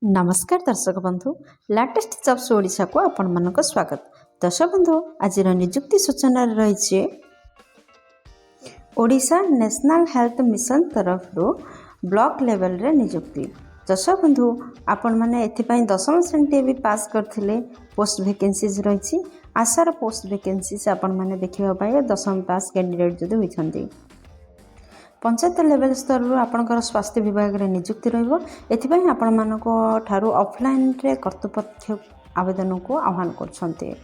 नमस्कार दर्शक बंधु लाटेस्ट जब्स ओडिशा को आपण मानक स्वागत। दर्शक बंधु आज निजुक्ति सूचना रही ओडिशा नेशनल हेल्थ मिशन तरफ ब्लॉक लेवल रे निजुक्ति। दर्शक बंधु आपण मैंने एथिपाई 10वीं श्रेणी भी पास करथिले पोस्ट वैकेंसीज रही आशार पोस्ट वैकेंसीज आपण मैंने देखा पाए 10वीं पास कैंडिडेट जदि होइछंती। पंचायत लेवल स्तर आपणकर स्वास्थ्य विभाग रे निजुक्ति रहिबो। एथिपाई आपण मानको ठारू ऑफलाइन रे कर्तृपक्ष आवेदन को आह्वान करछंती।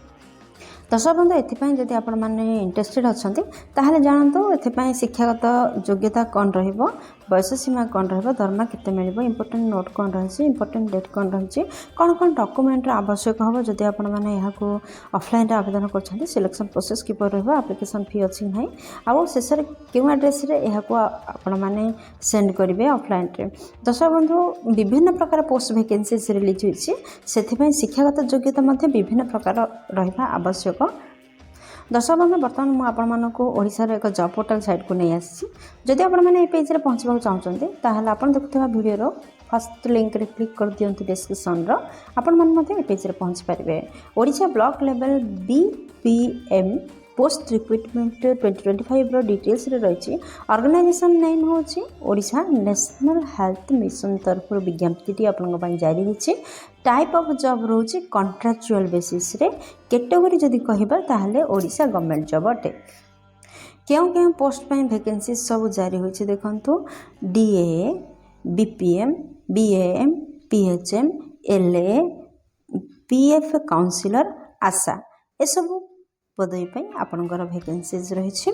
दर्शक बंधु एथिपाई जदि आपण माने इंटरेस्टेड अछंती ताहले जानंतु एथिपाई शिक्षागत योग्यता कौन रहिबो, बयस सीमा कौन रहिबो, दरमा केते मिलिबो, इंपोर्टेंट नोट कौन रहिछि, इंपोर्टेंट डेट कौन रहिछि, कौन डॉक्यूमेंट आवश्यक हबो जदि आपण माने यहाँ को ऑफलाइन रे आवेदन करछंती। सिलेक्शन प्रोसेस किपर रहिबो, एप्लिकेशन फी अछि नै आ शेष रे केउ एड्रेस रे यहाँ को आपण माने सेंड करिवे ऑफलाइन रे। दर्शक बंधु विभिन्न प्रकार पोस्ट वैकेंसीज रिलीज होइछि, सेथिपाई शिक्षागत योग्यता मध्ये विभिन्न प्रकार रहिबा आवश्यक। दर्शक बंधु बर्तमान मुझे आपशार एक जॉब पोर्टल साइट को नहीं आसी। जदि आपने पेज रे पहुँचा चाहते ताहले आप देखुवा वीडियो फर्स्ट लिंक रे क्लिक कर दियंतु डिस्क्रिप्शन आपण माने पेज रे पहुँच पारे। Odisha block level BPM post recruitment 2025 रो डिटेल्स रे रही। ऑर्गेनाइजेशन नेम होची ओडिशा नेशनल हेल्थ मिशन तरफ विज्ञप्ति आपन जारी होची। टाइप ऑफ जॉब रोची कॉन्ट्रैक्चुअल बेसिस रे। कैटेगरी जदि कहबा ताहले ओडिशा गवर्नमेंट जॉब अटे। केउ पोस्ट पई वैकेंसी सब जारी होची देखंतु DA, BPM, BAM, PHM, LA, PF counsellor, ASHA ए सब पदवी पर आपणकर वैकेंसीज रही।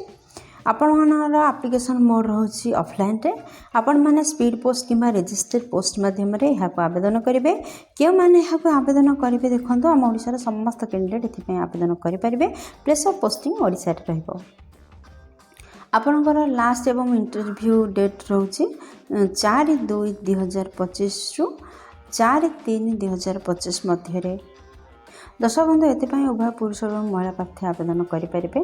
आपणर एप्लिकेशन मोड रोची ऑफलाइन रे। आपण माने स्पीड पोस्ट किंबा रजिस्टर्ड पोस्ट माध्यम रे यहाँ को आवेदन करेंगे। क्यों मैंने यहाँ को आवेदन करेंगे देखो आम ओडिशार समस्त कैंडिडेट एथि आवेदन करेंगे। प्लेस ऑफ पोस्टिंग ओडिशा रे रहिबो। आपणकर लास्ट एवं इंटरव्यू डेट रोची 4/2/2025 रु 4/3/2025 मध्य। दर्शक बंधु एथिपाई उभय पुरुष और महिला प्रार्थी आवेदन करेंगे।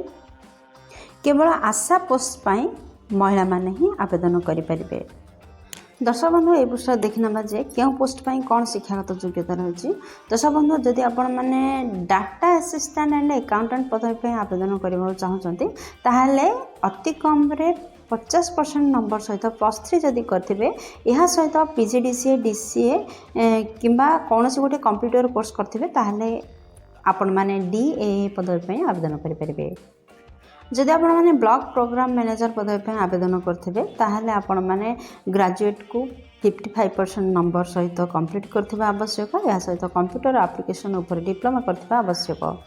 केवल आशा पोस्ट पाई महिला माने ही आवेदन करेंगे। दर्शक बंधु ये पृष्ठ देखना जे क्यों पोस्ट पाई कौन शिक्षागत योग्यता रही। दर्शक बंधु जदि आपण माने डाटा असिस्टेंट एंड अकाउंटेंट पदवी पर आवेदन करने चाहते ताहले अति कम रे 50% नंबर सहित +3 जदि करथिबे यह सहित पीजीडीसीए, डीसीए किंबा कौन से गोटे कंप्यूटर कोर्स करथिबे ताहले आपण माने डीए पदवी पर आवेदन करेंगे। जदि आपण माने ब्लॉक प्रोग्राम मैनेजर पदवी पर आवेदन करथिबे ताहले आपण माने ग्रेजुएट को 55% नंबर सहित कंप्लीट करथिबा आवश्यक। या सहित कंप्यूटर एप्लिकेशन ऊपर डिप्लोमा करथिबा आवश्यक।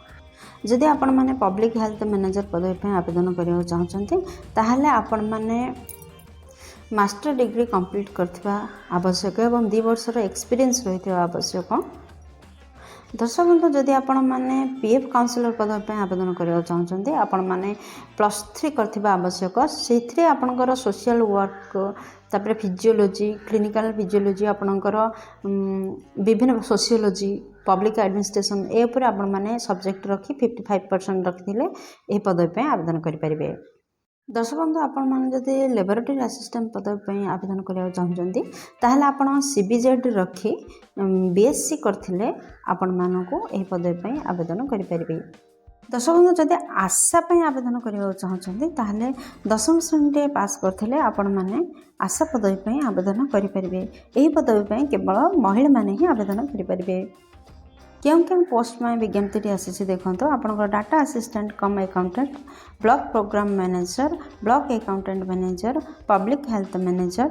जदि आपण माने पब्लिक हेल्थ मैनेजर पदवी पर आवेदन करने चाहते ताहले आपण माने मास्टर डिग्री कंप्लीट करथिबा आवश्यक एवं 2 वर्षर एक्सपीरियंस रही आवश्यक। दर्शक बंधु जदि आपण माने पीएफ काउंसिलर पदवी पर आवेदन करने चाहते आपण माने +3 करथिबा आवश्यक। से आपणकर सोशल वर्क तापर फिजियोलॉजी, क्लिनिकल फिजियोलॉजी, आपणकर विभिन्न सोशियोलॉजी, पब्लिक एडमिनिस्ट्रेशन ए ऊपर आपण माने सब्जेक्ट रखी 55% रखिले ए पदवी पर आवेदन करेंगे। दर्शक बंधु आपण माने जदि लेबोरेटरी असिस्टेंट पदवी पर आवेदन करने चाहते ताहले आपण सीबीजेड रखी बीएससी करथिले आपण मानकु एही पदवी पर आवेदन करेंगे। दर्शक बंधु जदि आशा पर आवेदन करने चाहते ताहले 10वीं श्रेणी पास करथिले आपण माने आशा पदवी पर आवेदन करेंगे। एही पदवी पर केवल महिला माने ही आवेदन करेंगे। क्यों पोस्ट में विज्ञप्ति आसी देखो आपंकर data assistant cum accountant, block programme manager, block accountant manager, public health manager,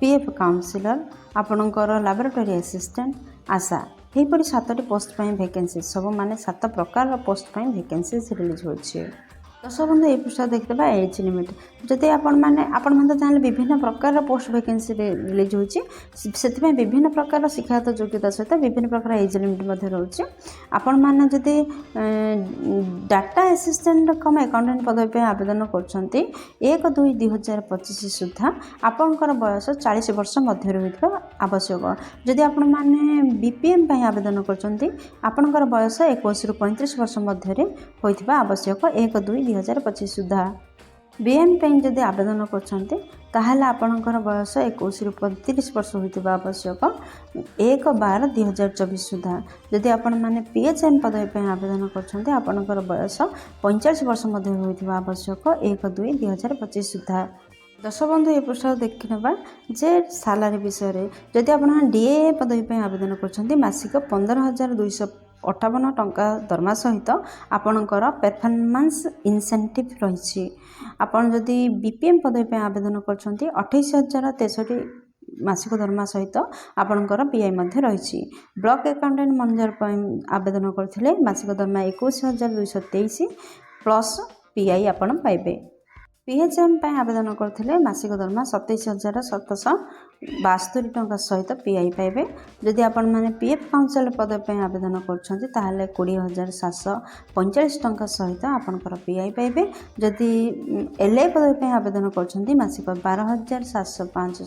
PF counsellor, आपणकर लैबोरेटरी असिस्टेंट, आशा यहीपरि 7टी पोस्ट पर वैकेंसी सब माने 7 प्रकार पोस्ट पर वैकेंसी रिलीज होछि। दर्शक बंधु ये पृष्ठ देखा एज लिमिट जदि आपण चाहे विभिन्न प्रकार पोस्ट वैकेंसी रिलीज होची से विभिन्न प्रकार शिक्षागत योग्यता सहित विभिन्न प्रकार एज लिमिट रोचे। आपण मैंने जदि डाटा असिस्टेंट कम अकाउंटेंट पदवी पर आवेदन करछंती 1/2/2025 सुधा आपणकर बयस 40 वर्ष मध्य होइथिबा आवश्यक। जदि आपण माने बीपीएम पर आवेदन करछंती आपणकर बयस 21 ରୁ 35 वर्ष मध्य होइथिबा आवश्यक 1/2/2025 सुधा। बीएम जदि आवेदन कर आपणकर बयस 21 रु 35 वर्ष होता आवश्यक 1/12/2024 सुधा। जदि आपण मैंने पीएचएम पदवी आवेदन करपणकर बयस 45 वर्ष होता आवश्यक 1/2/2025 सुधा। दर्शक बंधु ये पृष्ठ देखी ना जे सालारी विषय जदि आप डीए पदवी आवेदन कर मासिक 15,258 टंका दरमा सहित आपणकर परफॉर्मेंस इंसेंटिव रही। आपन जदि बीपीएम पदवी आवेदन कर 28,063 मासिक दरमा सहित आपणकर पीआई रही। ब्लॉक अकाउंटेंट मैनेजर आवेदन करते मासिक दरमा 21,223 प्लस पीआई आपण पाइबे। पीएचएम आवेदन करते मासिक दरमा 27,772 टंका सहित पीआई पाइबे। जदि आपण मैंने पीएफ काउंसिल पदवी आवेदन कर 20,745 टंका सहित आपणकर पीआई पाइबे। जदि एलए पदवी आवेदन कर मासिक 12,705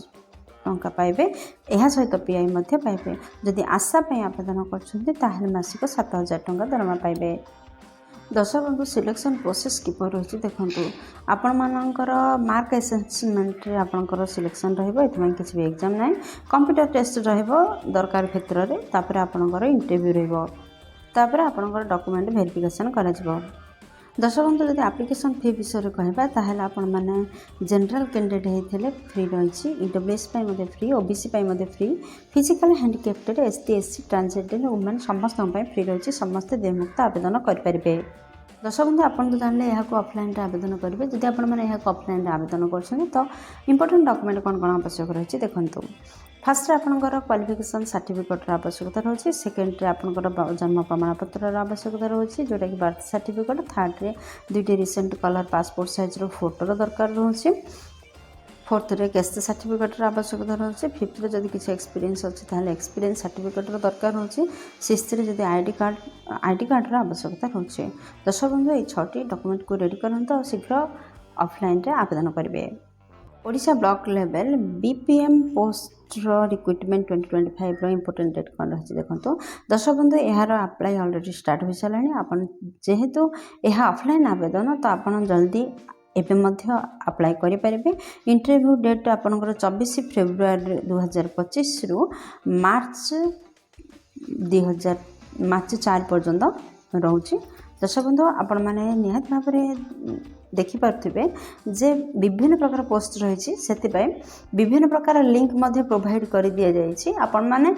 टंका पाइबे। यह सहित पीआई पाइबे। जदि आशा आवेदन कर मासिक 7,000 टंका दरमा पाइबे। दर्शक बंधु सिलेक्शन प्रोसेस किपर रही देखूँ आपण मानकर मार्क असेसमेंट आपंकर सिलेक्शन रही किसी भी एग्जाम ना कंप्यूटर टेस्ट दरकार क्षेत्र में तापर आपंकर इंटरव्यू रहीपर आपंकर डॉक्यूमेंट वेरिफिकेशन करा। दर्शक बंधु जब एप्लिकेशन फी विषय कहबा ताहले आपण माने जनरल कैंडिडेट होते फ्री रही। EWS free, OBC free, physical handicapped, ST SC transgender women समस्त फ्री रही। समस्ते देहमुक्त आवेदन करेंगे। दर्शक बंधु आप जानले यहाँ ऑफलाइन आवेदन करेंगे। जदि आप ऑफलाइन आवेदन कर तो इंपोर्टेंट डॉक्यूमेंट कौन कौन आवश्यक रही देखो। फास्ट आपंकर क्वालिफिकेशन सर्टिफिकेट आवश्यकता रही। सेकेंड आपंकर जन्म प्रमाणपत्र आवश्यकता रही जोटा कि बर्थ सर्टिफिकेट। थर्ड रे 2टी रिसेंट कलर पासपोर्ट साइज फोटोर दरकार रही। फोर्थ रे कैस्ट सर्टिफिकेट आवश्यकता रही। फिफ्थ रे जदि किसी एक्सपीरियंस अच्छी ताहले एक्सपीरियंस सर्टिफिकेट दरकार रही। सिक्स्थ रे जदि आईडी कार्ड आवश्यकता रही। दर्शक बंधु ये 6टी डॉक्यूमेंट को रेडी करते और शीघ्र ऑफलाइन आवेदन करेंगे। Odisha block level BPM post recruitment 2025 important date कौन रही देखो। दर्शक बंधु यार अप्लाई ऑलरेडी स्टार्ट हो सारा। आपन जेहेतु यह ऑफलाइन आवेदन तो आप जल्दी एवं अप्लाई करेंगे। इंटरव्यू डेट आपंकर 24 फेब्रुआरी 2025 रु मार्च 4 पर्यंत रोचे। दर्शक बंधु आपण मैंने निहात भाव में देखिपे जे विभिन्न प्रकार पोस्ट रही से विभिन्न प्रकार लिंक प्रोवाइड कर दि जाए। आपण मैंने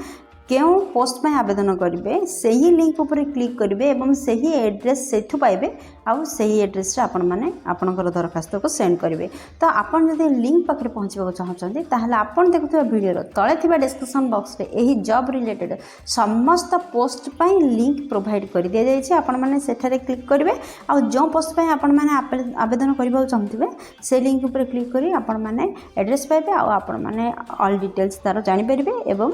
क्यों पोस्ट में आवेदन करेंगे से ही लिंक उपर क्लिक करेंगे और से ही एड्रेस से पाइबे आउ से ही एड्रेस आपण मैंने आपणकर दरखास्त को सेंड करेंगे। तो आपन जब लिंक पाखे पहुँचा चाहते ताहले आपन देखुवा वीडियो तले थिबा डिस्क्रिप्शन बॉक्स रे एही जॉब रिलेटेड समस्त पोस्ट पाई लिंक प्रोवाइड कर दि जाए। आपण मैंने सेठारे क्लिक करेंगे आउ जो पोस्ट पाई आपण मैंने आवेदन करबा चाहते से लिंक उपर क्लिक करी आपण मैंने एड्रेस पाइबे आउ आपण मैंने ऑल डिटेल्स तार जानि परिबे एवं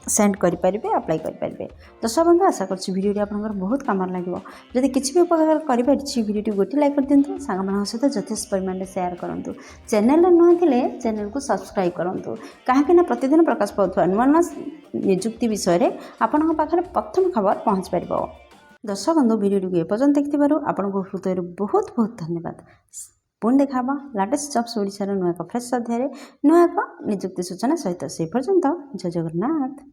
सेंड करेंगे अप्लाई करेंगे। दर्शक बंधु आशा कर वीडियो आपंकर बहुत काम लगे। जब किसी भी उपकार करेंगे वीडियो गोटे लाइक कर दिंतु सांग सहित यथेष परिमाण में शेयर करूँ। चैनल नुआ थे चैनल को सब्सक्राइब करूँ कहीं प्रतिदिन प्रकाश पाता नुआ नुआ निजुक्ति विषय में आपण पाखे प्रथम खबर पहुँच पार। दर्शक बंधु वीडियो को एपर्यंत देखिबारु आपको हृदय बहुत बहुत धन्यवाद। पुणी देखा लाटेस्ट जॉब्स ओडिशा नुआ एक फ्रेश अध्याय नुआ एक निजुक्ति सूचना सहित से पर्यंत जय जगन्नाथ।